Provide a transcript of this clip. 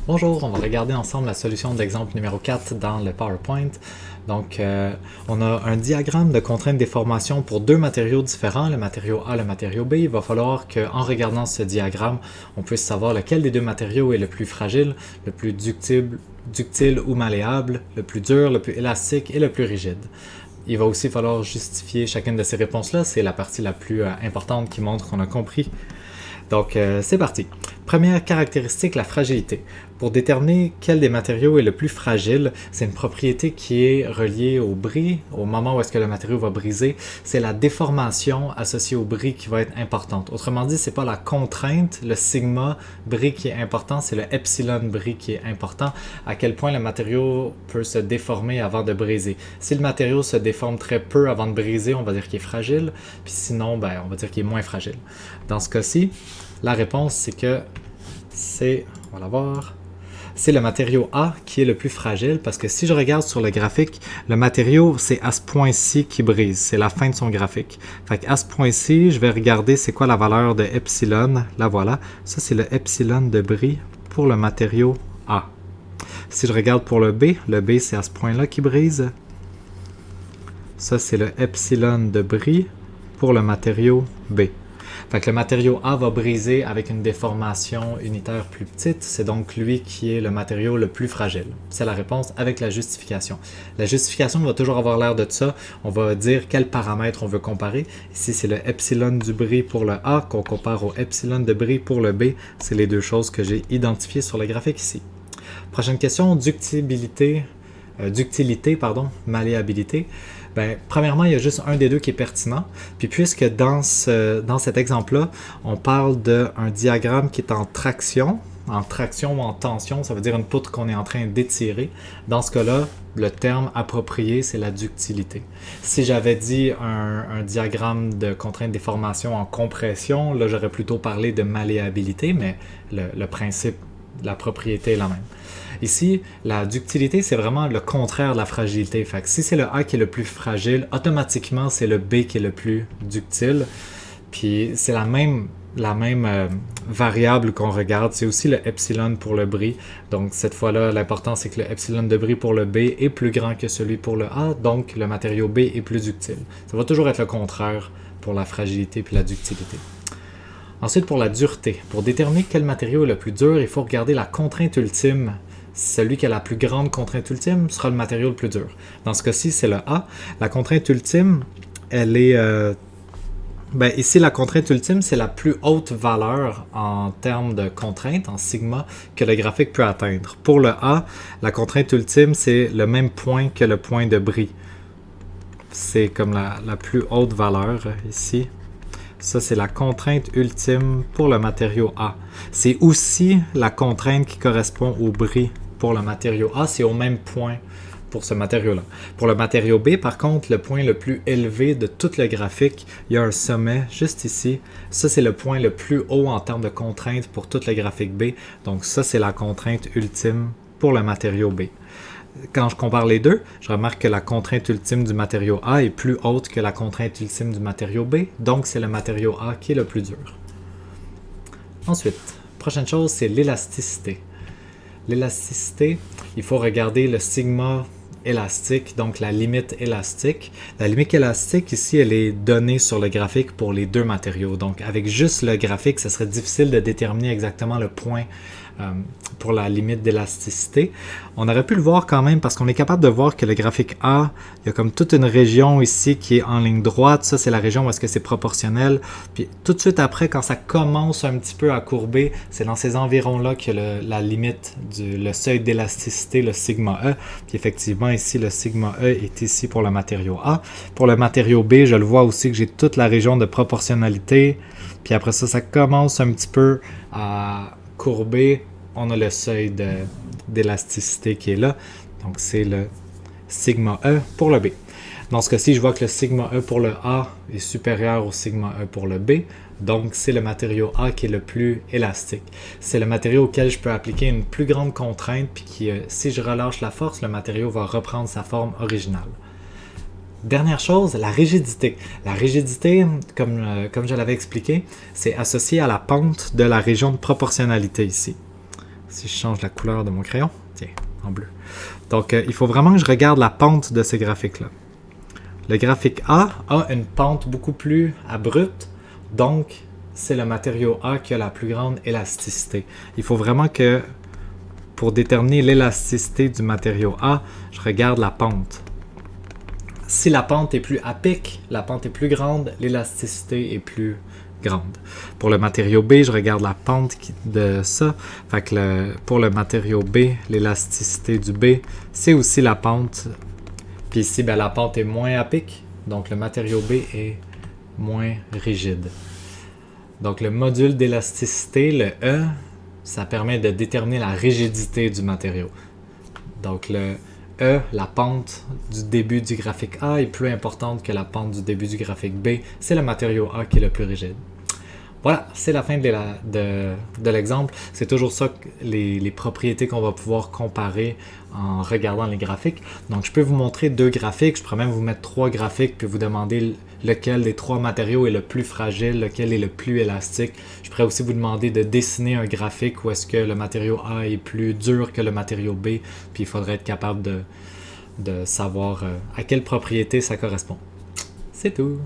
Bonjour, on va regarder ensemble la solution d'exemple numéro 4 dans le PowerPoint. Donc, on a un diagramme de contrainte déformation pour deux matériaux différents, le matériau A et le matériau B. Il va falloir qu'en regardant ce diagramme, on puisse savoir lequel des deux matériaux est le plus fragile, le plus ductile ou malléable, le plus dur, le plus élastique et le plus rigide. Il va aussi falloir justifier chacune de ces réponses-là. C'est la partie la plus importante qui montre qu'on a compris. Donc, c'est parti. Première caractéristique, la fragilité. Pour déterminer quel des matériaux est le plus fragile, c'est une propriété qui est reliée au bris, au moment où est-ce que le matériau va briser. C'est la déformation associée au bris qui va être importante. Autrement dit, c'est pas la contrainte, le sigma bris qui est important, c'est le epsilon bris qui est important. À quel point le matériau peut se déformer avant de briser. Si le matériau se déforme très peu avant de briser, on va dire qu'il est fragile. Puis sinon, on va dire qu'il est moins fragile. Dans ce cas-ci, la réponse, c'est que on va la voir, c'est le matériau A qui est le plus fragile parce que si je regarde sur le graphique, le matériau, c'est à ce point-ci qui brise. C'est la fin de son graphique. Fait qu'à ce point-ci, je vais regarder c'est quoi la valeur de epsilon. La voilà. Ça, c'est le epsilon de bris pour le matériau A. Si je regarde pour le B c'est à ce point-là qui brise. Ça, c'est le epsilon de bris pour le matériau B. Fait que le matériau A va briser avec une déformation unitaire plus petite. C'est donc lui qui est le matériau le plus fragile. C'est la réponse avec la justification. La justification va toujours avoir l'air de ça. On va dire quel paramètre on veut comparer. Ici, c'est le epsilon du bris pour le A qu'on compare au epsilon de bris pour le B. C'est les deux choses que j'ai identifiées sur le graphique ici. Prochaine question, ductilité, malléabilité. Premièrement, il y a juste un des deux qui est pertinent. Puis puisque dans cet exemple-là, on parle d'un diagramme qui est en traction ou en tension, ça veut dire une poutre qu'on est en train d'étirer. Dans ce cas-là, le terme approprié, c'est la ductilité. Si j'avais dit un diagramme de contrainte déformation en compression, là, j'aurais plutôt parlé de malléabilité, mais le principe, la propriété est la même. Ici, la ductilité, c'est vraiment le contraire de la fragilité. Fait que si c'est le A qui est le plus fragile, automatiquement, c'est le B qui est le plus ductile. Puis c'est la même variable qu'on regarde. C'est aussi le epsilon pour le bris. Donc cette fois-là, l'important, c'est que le epsilon de bris pour le B est plus grand que celui pour le A. Donc le matériau B est plus ductile. Ça va toujours être le contraire pour la fragilité puis la ductilité. Ensuite, pour la dureté. Pour déterminer quel matériau est le plus dur, il faut regarder la contrainte ultime. Celui qui a la plus grande contrainte ultime sera le matériau le plus dur. Dans ce cas-ci, c'est le A. La contrainte ultime, elle est... ici, la contrainte ultime, c'est la plus haute valeur en termes de contrainte, en sigma, que le graphique peut atteindre. Pour le A, la contrainte ultime, c'est le même point que le point de bris. C'est comme la plus haute valeur ici. Ça, c'est la contrainte ultime pour le matériau A. C'est aussi la contrainte qui correspond au bris pour le matériau A. C'est au même point pour ce matériau-là. Pour le matériau B, par contre, le point le plus élevé de tout le graphique, il y a un sommet juste ici. Ça, c'est le point le plus haut en termes de contrainte pour tout le graphique B. Donc ça, c'est la contrainte ultime pour le matériau B. Quand je compare les deux, je remarque que la contrainte ultime du matériau A est plus haute que la contrainte ultime du matériau B, donc c'est le matériau A qui est le plus dur. Ensuite, prochaine chose, c'est l'élasticité. L'élasticité, il faut regarder le sigma élastique, donc la limite élastique. La limite élastique, ici, elle est donnée sur le graphique pour les deux matériaux. Donc, avec juste le graphique, ce serait difficile de déterminer exactement le point pour la limite d'élasticité. On aurait pu le voir quand même parce qu'on est capable de voir que le graphique A, il y a comme toute une région ici qui est en ligne droite. Ça, c'est la région où est-ce que c'est proportionnel. Puis tout de suite après, quand ça commence un petit peu à courber, c'est dans ces environs-là que la limite, le seuil d'élasticité, le sigma E. Puis effectivement, ici, le sigma E est ici pour le matériau A. Pour le matériau B, je le vois aussi que j'ai toute la région de proportionnalité. Puis après ça, ça commence un petit peu à courber. On a le seuil d'élasticité qui est là. Donc, c'est le sigma E pour le B. Dans ce cas-ci, je vois que le sigma E pour le A est supérieur au sigma E pour le B. Donc, c'est le matériau A qui est le plus élastique. C'est le matériau auquel je peux appliquer une plus grande contrainte, puis qui, si je relâche la force, le matériau va reprendre sa forme originale. Dernière chose, la rigidité. La rigidité, comme je l'avais expliqué, c'est associé à la pente de la région de proportionnalité ici. Si je change la couleur de mon crayon, tiens, en bleu. Donc, il faut vraiment que je regarde la pente de ces graphiques-là. Le graphique A a une pente beaucoup plus abrupte, donc c'est le matériau A qui a la plus grande élasticité. Il faut vraiment que, pour déterminer l'élasticité du matériau A, je regarde la pente. Si la pente est plus à pic, la pente est plus grande, l'élasticité est plus grande. Pour le matériau B, je regarde la pente de ça. Fait que pour le matériau B, l'élasticité du B, c'est aussi la pente. Puis ici, ben, la pente est moins à pic, donc le matériau B est moins rigide. Donc le module d'élasticité, le E, ça permet de déterminer la rigidité du matériau. Donc le E, la pente du début du graphique A est plus importante que la pente du début du graphique B. C'est le matériau A qui est le plus rigide. Voilà, c'est la fin de l'exemple. C'est toujours ça, les propriétés qu'on va pouvoir comparer en regardant les graphiques. Donc, je peux vous montrer 2 graphiques. Je pourrais même vous mettre 3 graphiques puis vous demander lequel des 3 matériaux est le plus fragile, lequel est le plus élastique. Je pourrais aussi vous demander de dessiner un graphique où est-ce que le matériau A est plus dur que le matériau B. Puis, il faudrait être capable de savoir à quelle propriété ça correspond. C'est tout!